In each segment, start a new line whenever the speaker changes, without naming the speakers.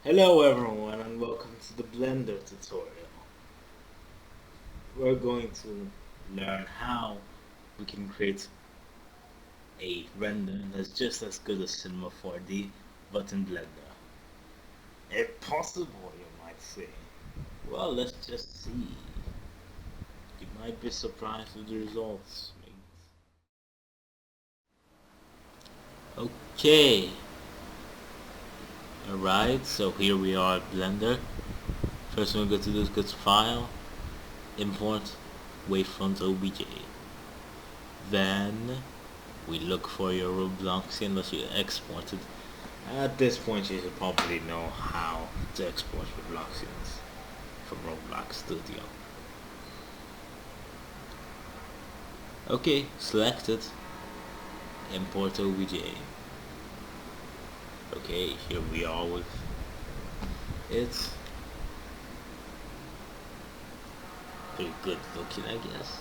Hello everyone and welcome to the Blender tutorial. We're going to learn how we can create a render that's just as good as Cinema 4D but in Blender. Impossible, you might say. Well, let's just see. You might be surprised with the results, mate. Okay. Alright, so here we are at Blender. First thing we're going to do is go to File, Import, Wavefront OBJ. Then we look for your Robloxian that you exported. At this point you should probably know how to export Robloxians from Roblox Studio. Okay, select it. Import OBJ. Okay, here we are with it. Pretty good looking, I guess.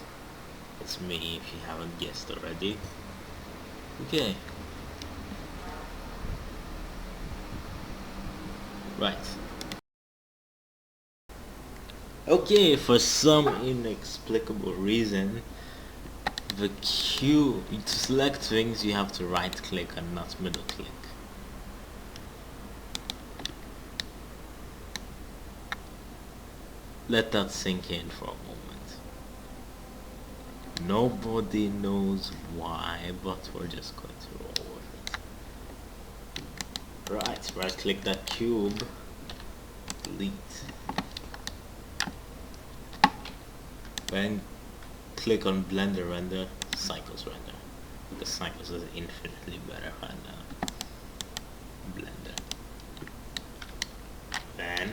It's me if you haven't guessed already. Okay. Right. Okay, for some inexplicable reason, the cube, to select things you have to right click and not middle click. Let that sink in for a moment. Nobody knows why, but we're just going to roll with it. Right, right click that cube, delete. Then click on Blender Render, Cycles Render, because Cycles is infinitely better than Blender. Then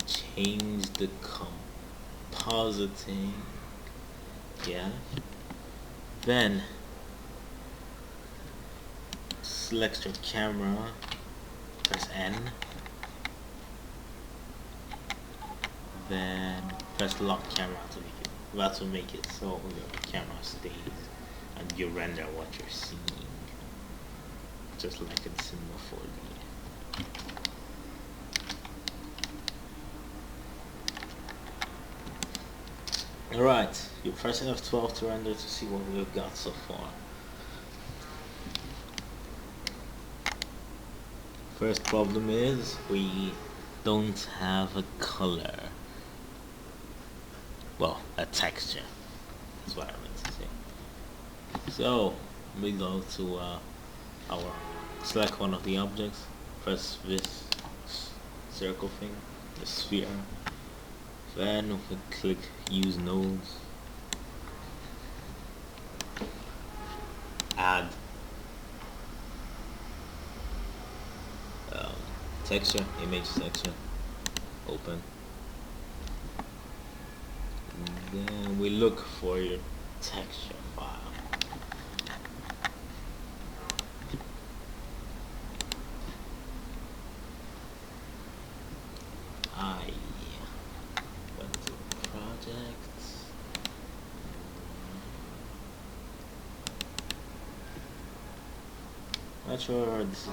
change the compositing, yeah. Then select your camera, press N. Then press lock camera to make it. That will make it so your camera stays and you render what you're seeing, just like in Cinema 4D. Alright, you press F12 to render to see what we've got so far. First problem is we don't have a color. Well, a texture. That's what I meant to say. So we go to our select one of the objects, press this circle thing, the sphere. Then we click use nodes, add texture, image texture, open. Then we look for your texture file. I went to projects. Not sure this is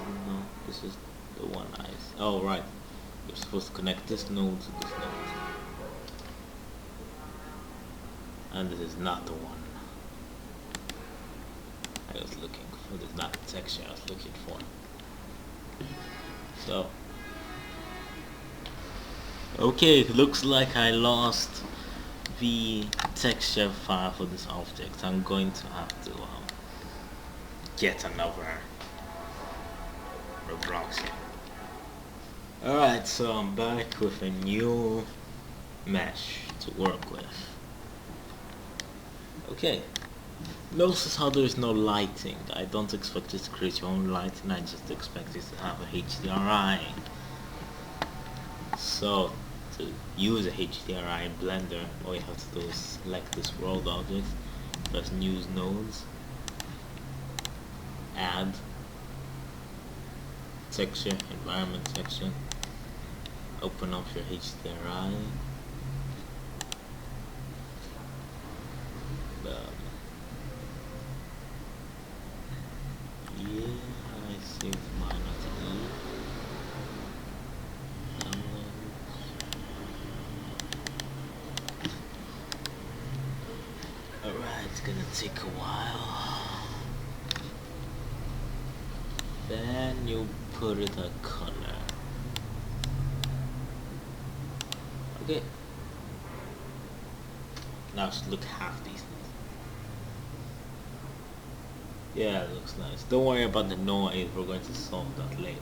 this is the one I. Oh right, you're supposed to connect this node to this node. And this is not the one I was looking for. This is not the texture I was looking for. So, okay, it looks like I lost the texture file for this object. I'm going to have to get another Roblox here. Alright, so I'm back with a new mesh to work with. Okay, notice how there is no lighting. I don't expect you to create your own lighting, I just expect you to have a HDRI. So, to use a HDRI in Blender, all you have to do is select this world object, press use nodes, add texture, environment section, open up your HDRI. Yeah, I take a while. Then you put it a color. Okay. Now it should look half decent. Yeah, it looks nice. Don't worry about the noise, we're going to solve that later.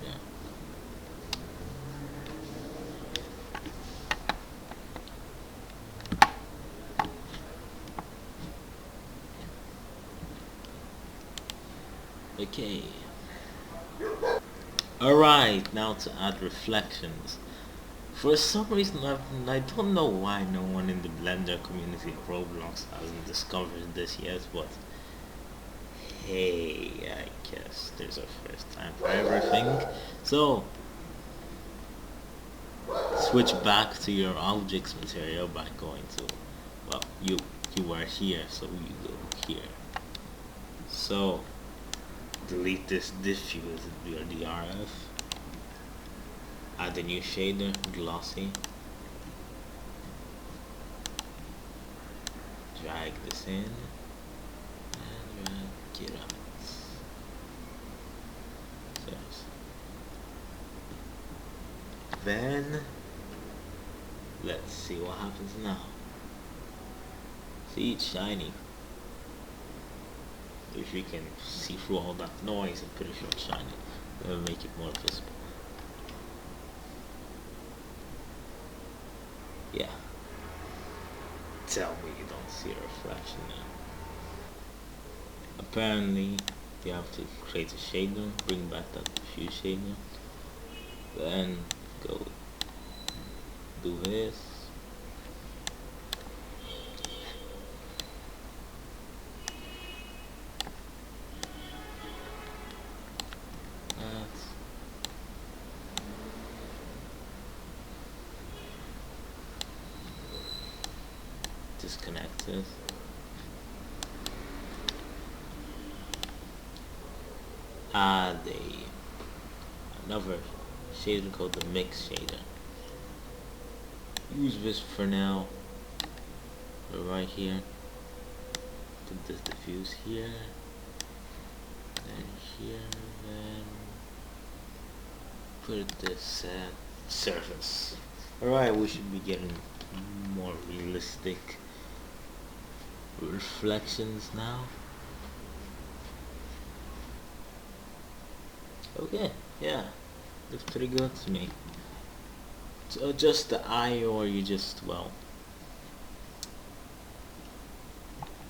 Okay. Alright, now to add reflections. For some reason, I don't know why no one in the Blender community of Roblox hasn't discovered this yet, but hey, I guess there's a first time for everything. So, switch back to your objects material by going to, well, you are here, so you go here. So, delete this diffuse via DRF. Add a new shader, glossy. Drag this in and drag it out. Then let's see what happens now. See, it's shiny. If you can see through all that noise, I'm pretty sure it's shiny. It'll make it more visible. Yeah. Tell me you don't see a reflection now. Apparently, you have to create a shader, bring back that diffuse shader, then go do this. Disconnect this. Add another shader called the mix shader. Use this for now. Right here. Put this diffuse here. And here. Then put this surface. Alright, we should be getting more realistic reflections now. Okay, yeah, looks pretty good to me. So just the eye, or you just, well,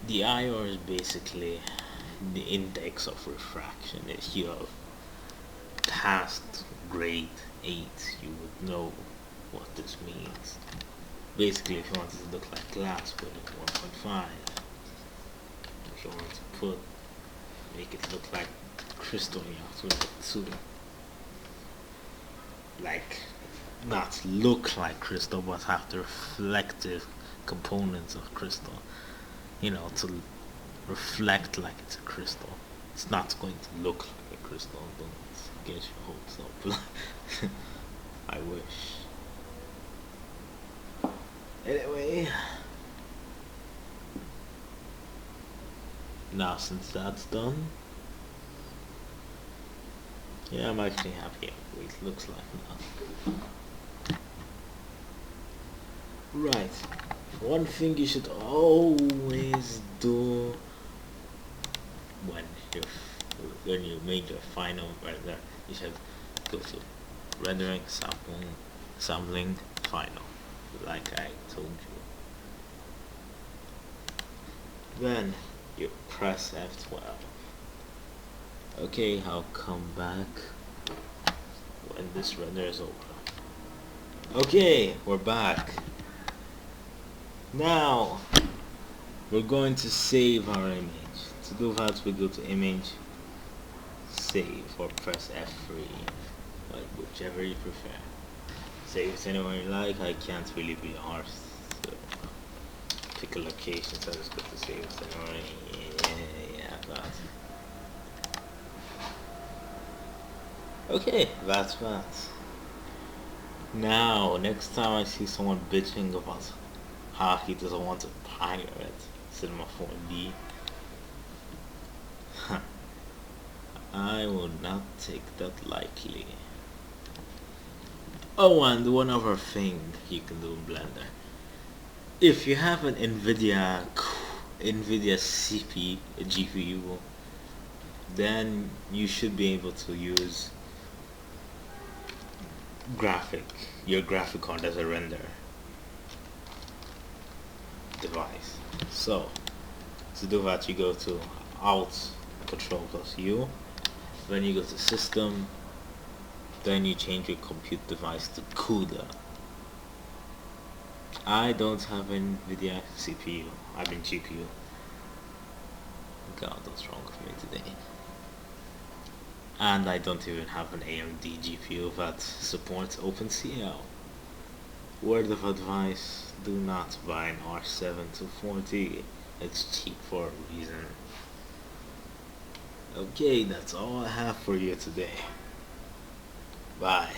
the IOR is basically the index of refraction. If you have passed grade 8, you would know what this means. Basically, if you want it to look like glass, put it 1.5. If you want to make it look like crystal, you have to put 2. Like, not look like crystal, but have the reflective components of crystal. You know, to reflect like it's a crystal. It's not going to look like a crystal. Don't get your hopes up. I wish. Anyway, now since that's done, yeah, I'm actually happy with what it looks like now. Right, one thing you should always do when you make your final render, you should go to rendering, sampling, final, like I told you. Then you press F12. Okay, I'll come back when this render is over. Okay, we're back. Now we're going to save our image. To do that, we go to image, save, or press F3, like whichever you prefer. Save it anywhere you like. I can't really be arsed, so pick a location. So I just go to save it anywhere. Yeah, that. Okay, that's that. Now, next time I see someone bitching about how he doesn't want to pirate Cinema 4D, I will not take that lightly. Oh, and one other thing you can do in Blender. If you have an NVIDIA CPU, GPU, then you should be able to use your graphic card as a render device. So to do that, you go to Alt Control plus U, then you go to System, then you change your compute device to CUDA. I don't have an NVIDIA CPU, I mean GPU. God, what's wrong with me today? And I don't even have an AMD GPU that supports OpenCL. Word of advice, do not buy an R7 240. It's cheap for a reason. Okay, that's all I have for you today. Bye.